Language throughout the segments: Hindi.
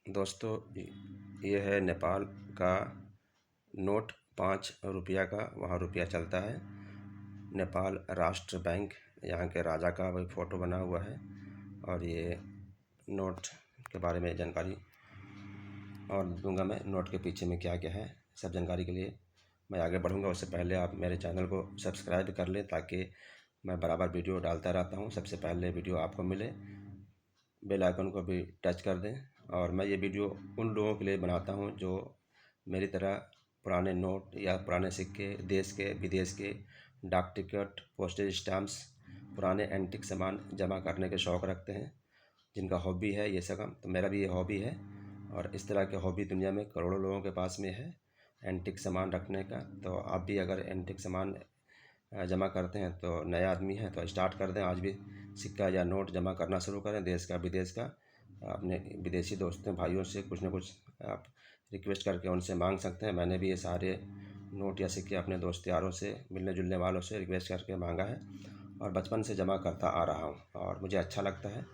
दोस्तों, ये है नेपाल का नोट 5 रुपया का। वहाँ रुपया चलता है। नेपाल राष्ट्र बैंक, यहाँ के राजा का भी फ़ोटो बना हुआ है। और ये नोट के बारे में जानकारी और दूंगा मैं। नोट के पीछे में क्या क्या है, सब जानकारी के लिए मैं आगे बढ़ूंगा। उससे पहले आप मेरे चैनल को सब्सक्राइब कर लें, ताकि मैं बराबर वीडियो डालता रहता हूँ, सबसे पहले वीडियो आपको मिले। बेल आइकन को भी टच कर दें। और मैं ये वीडियो उन लोगों के लिए बनाता हूँ जो मेरी तरह पुराने नोट या पुराने सिक्के, देश के विदेश के डाक टिकट, पोस्टेज स्टैम्प्स, पुराने एंटीक सामान जमा करने के शौक़ रखते हैं, जिनका हॉबी है ये सब। तो मेरा भी ये हॉबी है, और इस तरह के हॉबी दुनिया में करोड़ों लोगों के पास में है, एंटीक सामान रखने का। तो आप भी अगर एंटीक सामान जमा करते हैं, तो नए आदमी हैं तो स्टार्ट कर दें। आज भी सिक्का या नोट जमा करना शुरू करें, देश का विदेश का। अपने विदेशी दोस्तों भाइयों से कुछ ना कुछ आप रिक्वेस्ट करके उनसे मांग सकते हैं। मैंने भी ये सारे नोट या सिक्के अपने दोस्त यारों से, मिलने जुलने वालों से रिक्वेस्ट करके मांगा है, और बचपन से जमा करता आ रहा हूँ और मुझे अच्छा लगता है।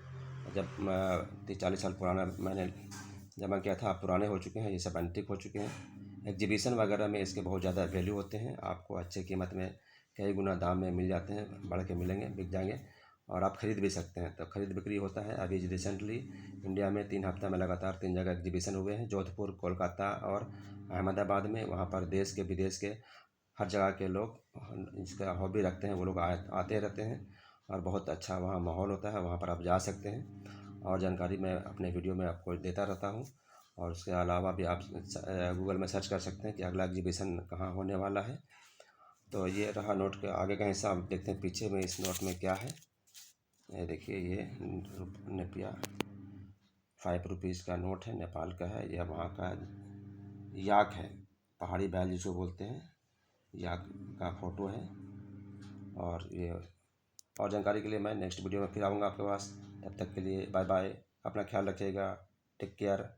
जब 30-40 साल पुराना मैंने जमा किया था, पुराने हो चुके हैं, ये सब एंटीक हो चुके हैं। एग्जीबिशन वगैरह में इसके बहुत ज़्यादा वैल्यू होते हैं, आपको अच्छे कीमत में कई गुना दाम में मिल जाते हैं, बढ़ के मिलेंगे, बिक जाएंगे, और आप ख़रीद भी सकते हैं। तो ख़रीद बिक्री होता है। अभी रिसेंटली इंडिया में 3 हफ्ता में लगातार 3 जगह एग्जीबिशन हुए हैं, जोधपुर, कोलकाता और अहमदाबाद में। वहाँ पर देश के विदेश के हर जगह के लोग इसका हॉबी रखते हैं, वो लोग आते रहते हैं, और बहुत अच्छा वहाँ माहौल होता है। वहाँ पर आप जा सकते हैं, और जानकारी मैं अपने वीडियो में आपको देता रहता हूँ। और उसके अलावा भी आप गूगल में सर्च कर सकते हैं कि अगला एग्जीबिशन कहाँ होने वाला है। तो ये रहा नोट के आगे का हिस्सा। आप देखते हैं पीछे में इस नोट में क्या है। ये देखिए, ये रुपया 5 रुपीज़ का नोट है, नेपाल का है। यह वहाँ का याक है, पहाड़ी बैल जिसको बोलते हैं, याक का फ़ोटो है। और ये और जानकारी के लिए मैं नेक्स्ट वीडियो में फिर आऊँगा आपके पास। तब तक के लिए बाय बाय। अपना ख्याल रखिएगा। Take care.